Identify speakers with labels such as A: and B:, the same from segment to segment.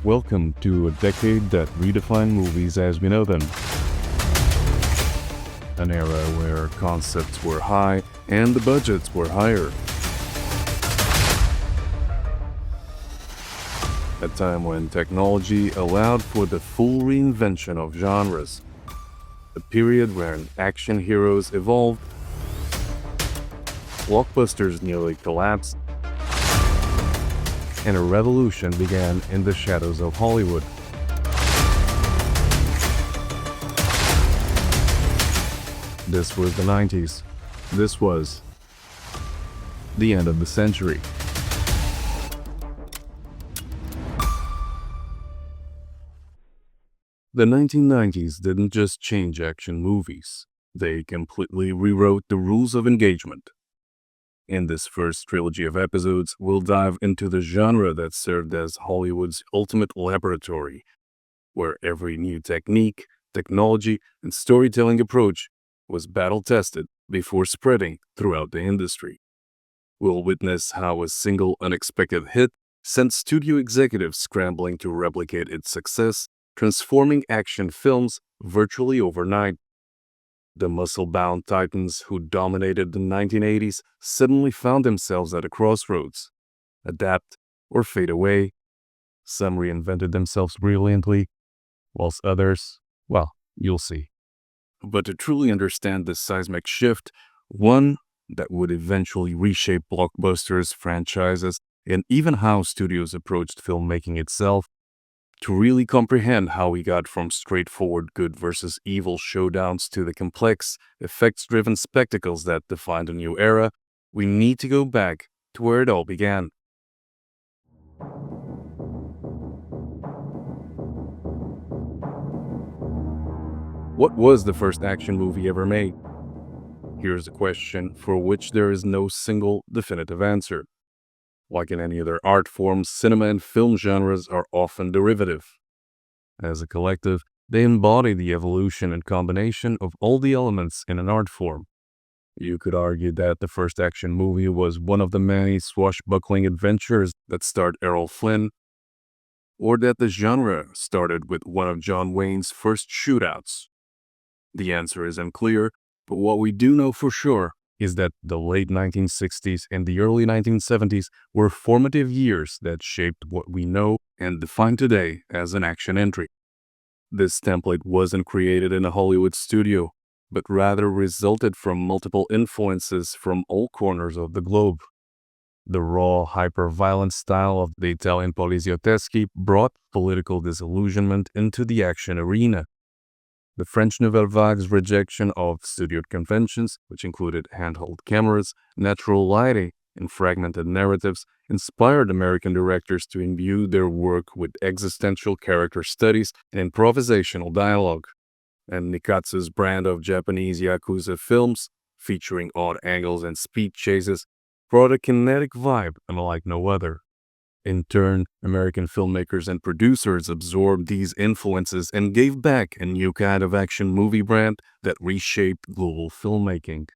A: Welcome to a decade that redefined movies as we know them. An era where concepts were high and the budgets were higher. A time when technology allowed for the full reinvention of genres. A period when action heroes evolved, blockbusters nearly collapsed, and a revolution began in the shadows of Hollywood. This was the 90s. This was the end of the century. The 1990s didn't just change action movies, they completely rewrote the rules of engagement. In this first trilogy of episodes, we'll dive into the genre that served as Hollywood's ultimate laboratory, where every new technique, technology, and storytelling approach was battle-tested before spreading throughout the industry. We'll witness how a single unexpected hit sent studio executives scrambling to replicate its success, transforming action films virtually overnight. The muscle-bound titans who dominated the 1980s suddenly found themselves at a crossroads. Adapt or fade away. Some reinvented themselves brilliantly, whilst others, well, you'll see. But to truly understand this seismic shift, one that would eventually reshape blockbusters, franchises, and even how studios approached filmmaking itself, to really comprehend how we got from straightforward good versus evil showdowns to the complex, effects-driven spectacles that defined a new era, we need to go back to where it all began. What was the first action movie ever made? Here's a question for which there is no single definitive answer. Like in any other art forms, cinema and film genres are often derivative. As a collective, they embody the evolution and combination of all the elements in an art form. You could argue that the first action movie was one of the many swashbuckling adventures that starred Errol Flynn, or that the genre started with one of John Wayne's first shootouts. The answer is unclear, but what we do know for sure is that the late 1960s and the early 1970s were formative years that shaped what we know and define today as an action entry. This template wasn't created in a Hollywood studio, but rather resulted from multiple influences from all corners of the globe. The raw, hyper-violent style of the Italian polizioteschi brought political disillusionment into the action arena. The French Nouvelle Vague's rejection of studio conventions, which included handheld cameras, natural lighting, and fragmented narratives, inspired American directors to imbue their work with existential character studies and improvisational dialogue. And Nikatsu's brand of Japanese Yakuza films, featuring odd angles and speed chases, brought a kinetic vibe unlike no other. In turn, American filmmakers and producers absorbed these influences and gave back a new kind of action movie brand that reshaped global filmmaking.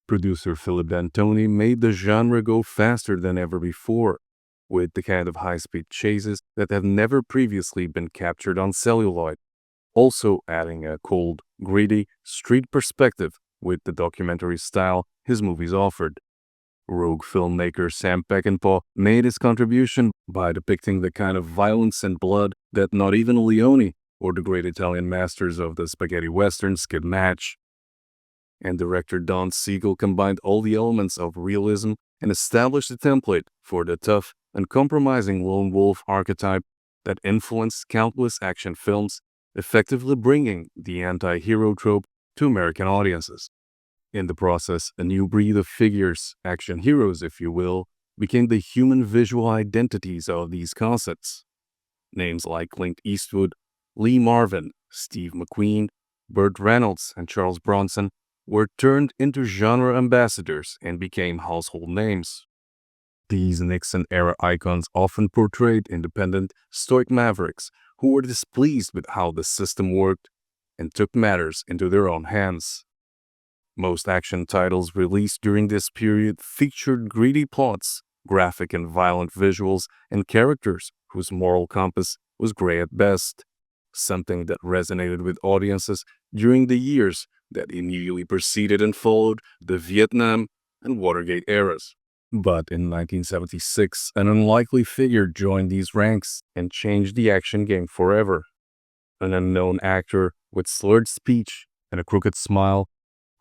A: Producer Philip D'Antoni made the genre go faster than ever before, with the kind of high-speed chases that have never previously been captured on celluloid, also adding a cold, gritty, street perspective with the documentary style his movies offered. Rogue filmmaker Sam Peckinpah made his contribution by depicting the kind of violence and blood that not even Leone or the great Italian masters of the spaghetti westerns could match. And director Don Siegel combined all the elements of realism and established a template for the tough, uncompromising lone wolf archetype that influenced countless action films, effectively bringing the anti-hero trope to American audiences. In the process, a new breed of figures, action heroes if you will, became the human visual identities of these concepts. Names like Clint Eastwood, Lee Marvin, Steve McQueen, Burt Reynolds, and Charles Bronson were turned into genre ambassadors and became household names. These Nixon-era icons often portrayed independent, stoic mavericks who were displeased with how the system worked and took matters into their own hands. Most action titles released during this period featured gritty plots, graphic and violent visuals, and characters whose moral compass was gray at best, something that resonated with audiences during the years that immediately preceded and followed the Vietnam and Watergate eras. But in 1976, an unlikely figure joined these ranks and changed the action game forever. An unknown actor with slurred speech and a crooked smile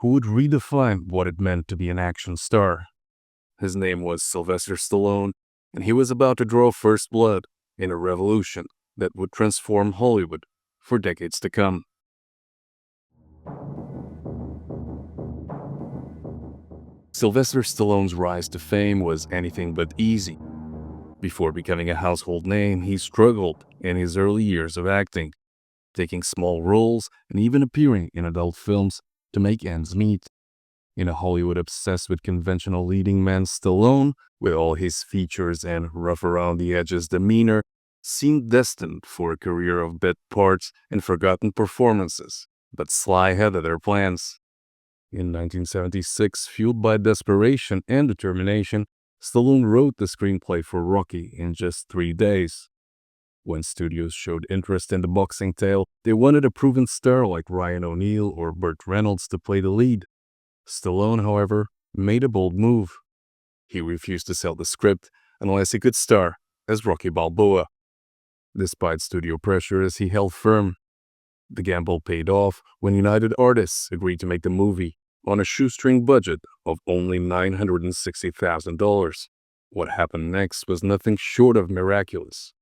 A: who would redefine what it meant to be an action star. His name was Sylvester Stallone, and he was about to draw first blood in a revolution that would transform Hollywood for decades to come. Sylvester Stallone's rise to fame was anything but easy. Before becoming a household name, he struggled in his early years of acting, taking small roles and even appearing in adult films to make ends meet. In a Hollywood obsessed with conventional leading man, Stallone, with all his features and rough around the edges demeanor, seemed destined for a career of bit parts and forgotten performances. But Sly had other plans. In 1976, fueled by desperation and determination, Stallone wrote the screenplay for Rocky in just 3 days. When studios showed interest in the boxing tale, they wanted a proven star like Ryan O'Neal or Burt Reynolds to play the lead. Stallone, however, made a bold move. He refused to sell the script unless he could star as Rocky Balboa. Despite studio pressures, he held firm. The gamble paid off when United Artists agreed to make the movie on a shoestring budget of only $960,000. What happened next was nothing short of miraculous.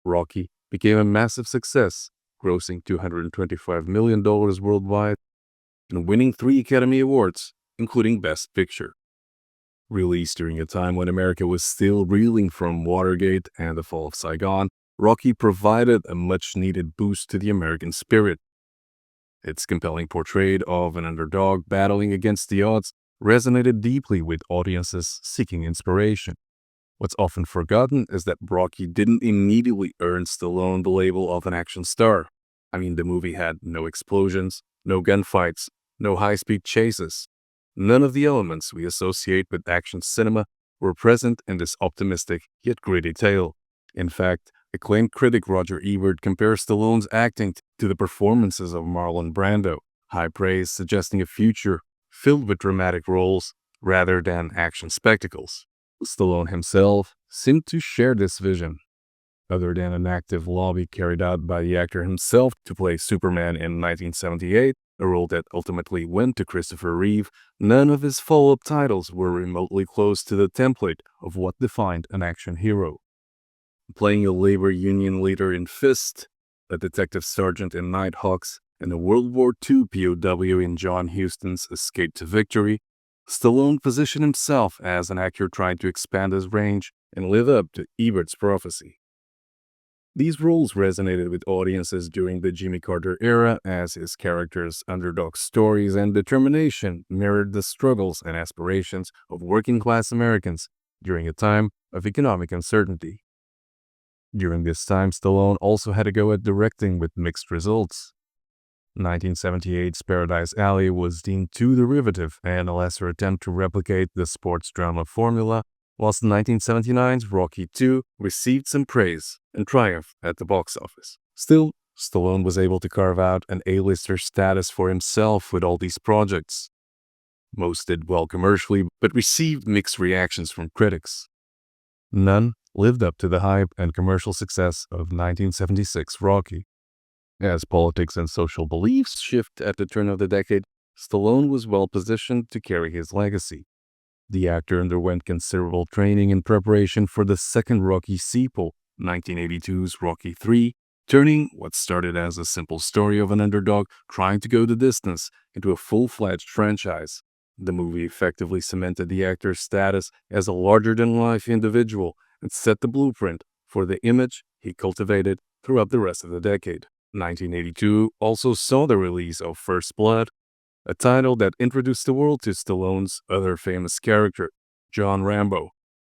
A: Rocky became a massive success, grossing $225 million worldwide and winning 3 Academy Awards, including Best Picture. Released during a time when America was still reeling from Watergate and the fall of Saigon, Rocky provided a much-needed boost to the American spirit. Its compelling portrait of an underdog battling against the odds resonated deeply with audiences seeking inspiration. What's often forgotten is that Rocky didn't immediately earn Stallone the label of an action star. The movie had no explosions, no gunfights, no high-speed chases. None of the elements we associate with action cinema were present in this optimistic yet gritty tale. In fact, acclaimed critic Roger Ebert compares Stallone's acting to the performances of Marlon Brando, high praise suggesting a future filled with dramatic roles rather than action spectacles. Stallone himself seemed to share this vision. Other than an active lobby carried out by the actor himself to play Superman in 1978, a role that ultimately went to Christopher Reeve, none of his follow-up titles were remotely close to the template of what defined an action hero. Playing a labor union leader in Fist, a detective sergeant in Nighthawks, and a World War II POW in John Huston's Escape to Victory, Stallone positioned himself as an actor trying to expand his range and live up to Ebert's prophecy. These roles resonated with audiences during the Jimmy Carter era as his character's underdog stories and determination mirrored the struggles and aspirations of working-class Americans during a time of economic uncertainty. During this time, Stallone also had to go at directing with mixed results. 1978's Paradise Alley was deemed too derivative and a lesser attempt to replicate the sports drama formula, whilst 1979's Rocky II received some praise and triumph at the box office. Still, Stallone was able to carve out an A-lister status for himself with all these projects. Most did well commercially, but received mixed reactions from critics. None lived up to the hype and commercial success of 1976 Rocky. As politics and social beliefs shift at the turn of the decade, Stallone was well positioned to carry his legacy. The actor underwent considerable training in preparation for the second Rocky sequel, 1982's Rocky III, turning what started as a simple story of an underdog trying to go the distance into a full-fledged franchise. The movie effectively cemented the actor's status as a larger-than-life individual and set the blueprint for the image he cultivated throughout the rest of the decade. 1982 also saw the release of First Blood, a title that introduced the world to Stallone's other famous character, John Rambo.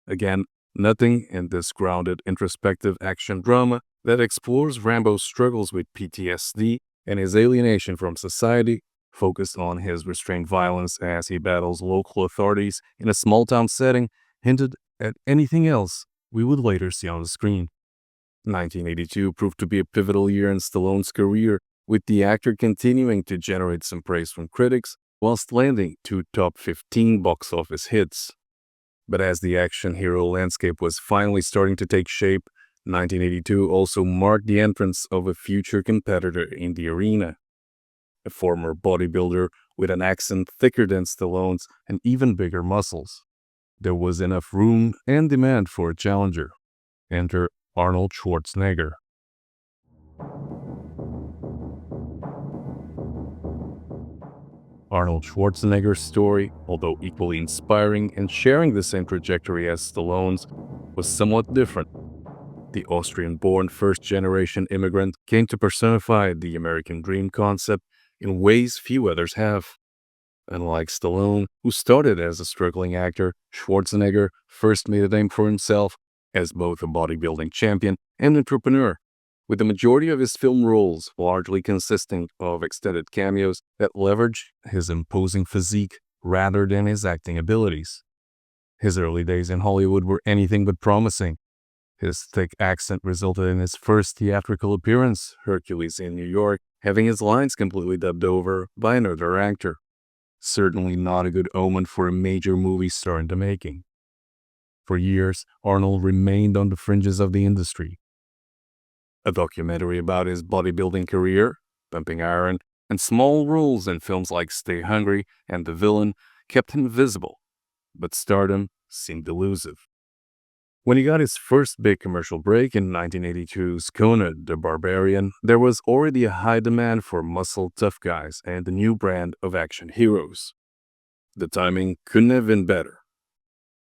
A: Again, nothing in this grounded introspective action drama that explores Rambo's struggles with PTSD and his alienation from society, focused on his restrained violence as he battles local authorities in a small-town setting, hinted at anything else we would later see on the screen. 1982 proved to be a pivotal year in Stallone's career, with the actor continuing to generate some praise from critics whilst landing two top 15 box office hits. But as the action hero landscape was finally starting to take shape, 1982 also marked the entrance of a future competitor in the arena, a former bodybuilder with an accent thicker than Stallone's and even bigger muscles. There was enough room and demand for a challenger. Enter Arnold Schwarzenegger. Arnold Schwarzenegger's story, although equally inspiring and sharing the same trajectory as Stallone's, was somewhat different. The Austrian-born first-generation immigrant came to personify the American dream concept in ways few others have. Unlike Stallone, who started as a struggling actor, Schwarzenegger first made a name for himself as both a bodybuilding champion and entrepreneur, with the majority of his film roles largely consisting of extended cameos that leverage his imposing physique rather than his acting abilities. His early days in Hollywood were anything but promising. His thick accent resulted in his first theatrical appearance, Hercules in New York, having his lines completely dubbed over by another actor. Certainly not a good omen for a major movie star in the making. For years, Arnold remained on the fringes of the industry. A documentary about his bodybuilding career, Pumping Iron, and small roles in films like Stay Hungry and The Villain kept him visible, but stardom seemed elusive. When he got his first big commercial break in 1982's Conan the Barbarian, there was already a high demand for muscle tough guys and a new brand of action heroes. The timing couldn't have been better.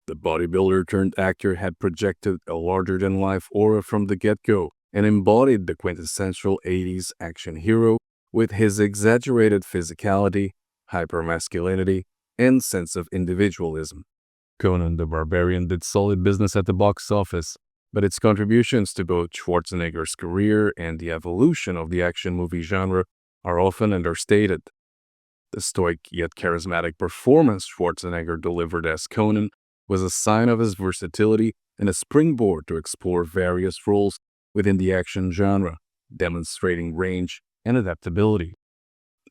A: The bodybuilder turned actor had projected a larger-than-life aura from the get-go and embodied the quintessential 80s action hero with his exaggerated physicality, hypermasculinity, and sense of individualism. Conan the Barbarian did solid business at the box office, but its contributions to both Schwarzenegger's career and the evolution of the action movie genre are often understated. The stoic yet charismatic performance Schwarzenegger delivered as Conan was a sign of his versatility and a springboard to explore various roles within the action genre, demonstrating range and adaptability.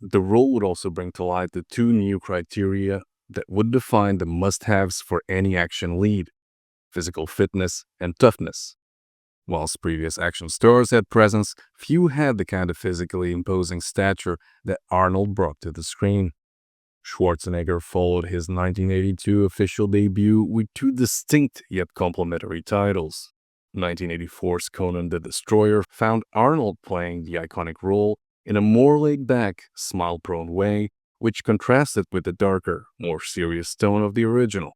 A: The role would also bring to light the two new criteria that would define the must-haves for any action lead: physical fitness and toughness. Whilst previous action stars had presence, few had the kind of physically imposing stature that Arnold brought to the screen. Schwarzenegger followed his 1982 official debut with two distinct yet complementary titles. 1984's Conan the Destroyer found Arnold playing the iconic role in a more laid-back, smile-prone way, which contrasted with the darker, more serious tone of the original.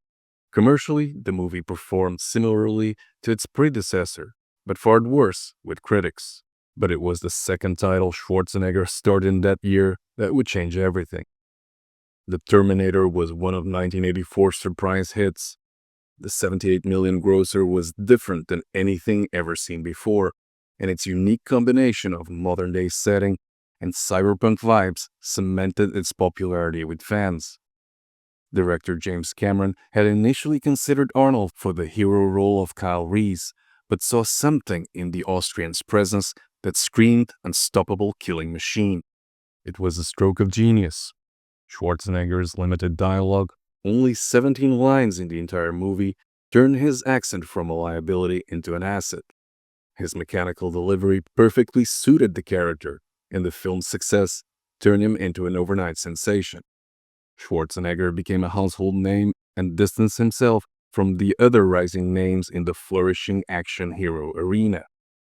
A: Commercially, the movie performed similarly to its predecessor, but fared worse with critics. But it was the second title Schwarzenegger starred in that year that would change everything. The Terminator was one of 1984's surprise hits. The 78 million grosser was different than anything ever seen before, and its unique combination of modern-day setting and cyberpunk vibes cemented its popularity with fans. Director James Cameron had initially considered Arnold for the hero role of Kyle Reese, but saw something in the Austrian's presence that screamed unstoppable killing machine. It was a stroke of genius. Schwarzenegger's limited dialogue, only 17 lines in the entire movie, turned his accent from a liability into an asset. His mechanical delivery perfectly suited the character, and the film's success turned him into an overnight sensation. Schwarzenegger became a household name and distanced himself from the other rising names in the flourishing action hero arena.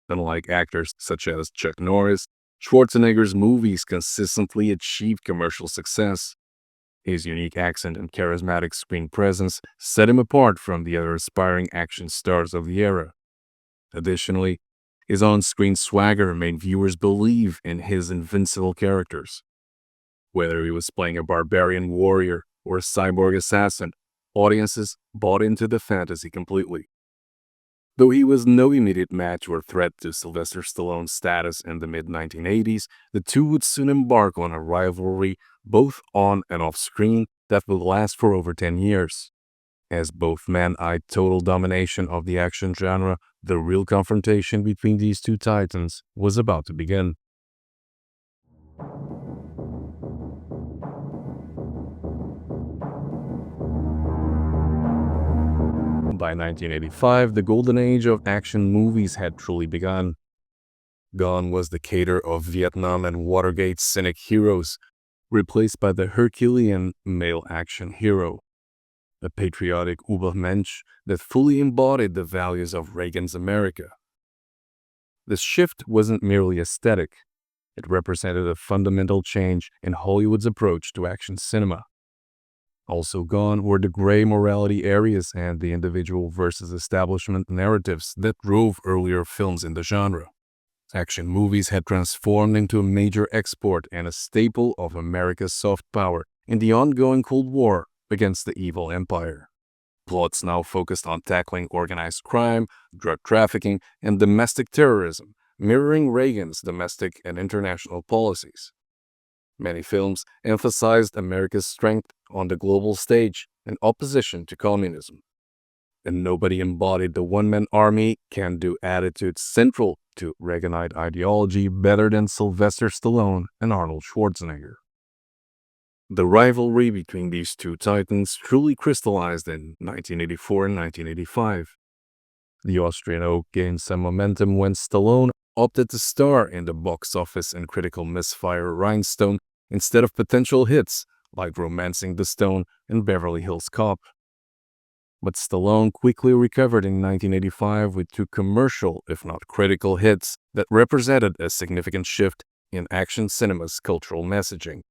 A: Unlike actors such as Chuck Norris, Schwarzenegger's movies consistently achieved commercial success. His unique accent and charismatic screen presence set him apart from the other aspiring action stars of the era. Additionally, his on-screen swagger made viewers believe in his invincible characters. Whether he was playing a barbarian warrior or a cyborg assassin, audiences bought into the fantasy completely. Though he was no immediate match or threat to Sylvester Stallone's status in the mid-1980s, the two would soon embark on a rivalry both on and off screen that would last for over 10 years. As both men eyed total domination of the action genre, The real confrontation between these two titans was about to begin. By 1985, the golden age of action movies had truly begun. Gone was the cater of Vietnam and Watergate cynic heroes, replaced by the Herculean male action hero, a patriotic Übermensch that fully embodied the values of Reagan's America. This shift wasn't merely aesthetic, it represented a fundamental change in Hollywood's approach to action cinema. Also gone were the gray morality areas and the individual versus establishment narratives that drove earlier films in the genre. Action movies had transformed into a major export and a staple of America's soft power in the ongoing Cold War against the evil empire. Plots now focused on tackling organized crime, drug trafficking, and domestic terrorism, mirroring Reagan's domestic and international policies. Many films emphasized America's strength on the global stage in opposition to communism. And nobody embodied the one-man army can-do attitude central to Reaganite ideology better than Sylvester Stallone and Arnold Schwarzenegger. The rivalry between these two titans truly crystallized in 1984 and 1985. The Austrian oak gained some momentum when Stallone opted to star in the box office and critical misfire Rhinestone instead of potential hits like Romancing the Stone and Beverly Hills Cop. But Stallone quickly recovered in 1985 with two commercial, if not critical, hits that represented a significant shift in action cinema's cultural messaging.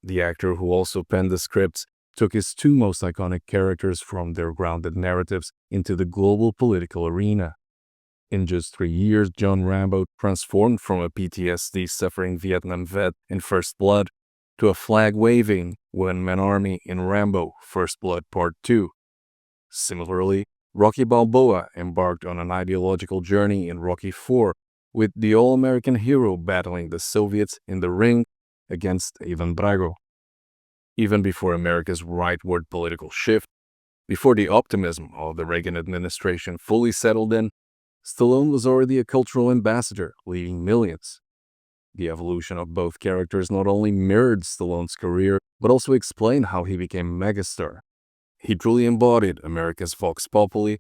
A: The actor, who also penned the scripts, took his two most iconic characters from their grounded narratives into the global political arena. In just 3 years, John Rambo transformed from a PTSD-suffering Vietnam vet in First Blood to a flag-waving one-man army in Rambo: First Blood Part 2. Similarly, Rocky Balboa embarked on an ideological journey in Rocky IV, with the all-American hero battling the Soviets in the ring against Ivan Drago. Even before America's rightward political shift, before the optimism of the Reagan administration fully settled in, Stallone was already a cultural ambassador, leading millions. The evolution of both characters not only mirrored Stallone's career, but also explained how he became a megastar. He truly embodied America's vox populi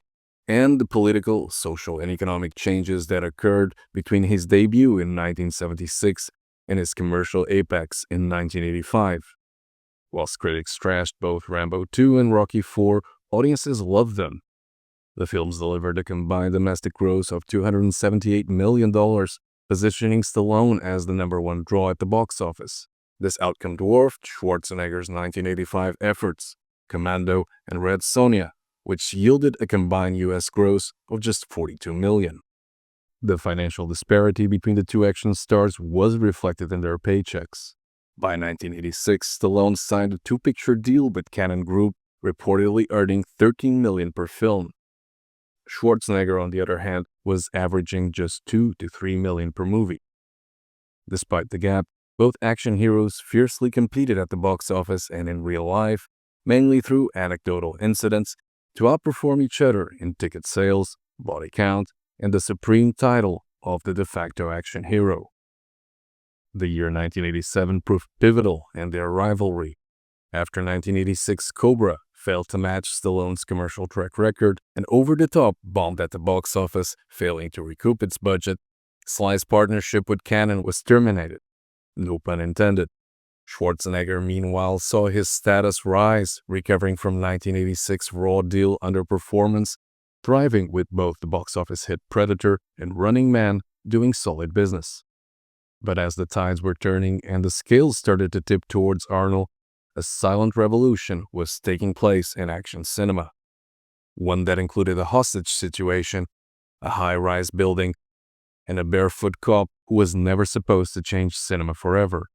A: and the political, social, and economic changes that occurred between his debut in 1976 and his commercial apex in 1985. Whilst critics trashed both Rambo 2 and Rocky 4, audiences loved them. The films delivered a combined domestic gross of $278 million, positioning Stallone as the #1 draw at the box office. This outcome dwarfed Schwarzenegger's 1985 efforts, Commando and Red Sonja, which yielded a combined U.S. gross of just $42 million. The financial disparity between the two action stars was reflected in their paychecks. By 1986, Stallone signed a two-picture deal with Cannon Group, reportedly earning $13 million per film. Schwarzenegger, on the other hand, was averaging just $2 to $3 million per movie. Despite the gap, both action heroes fiercely competed at the box office and in real life, mainly through anecdotal incidents, to outperform each other in ticket sales, body count, and the supreme title of the de facto action hero. The year 1987 proved pivotal in their rivalry. After 1986 Cobra failed to match Stallone's commercial track record and Over the Top bombed at the box office, failing to recoup its budget, Sly's partnership with Cannon was terminated. No pun intended. Schwarzenegger, meanwhile, saw his status rise, recovering from 1986 Raw deal underperformance, thriving with both the box office hit Predator and Running Man doing solid business. But as the tides were turning and the scales started to tip towards Arnold, a silent revolution was taking place in action cinema. One that included a hostage situation, a high-rise building, and a barefoot cop who was never supposed to change cinema forever.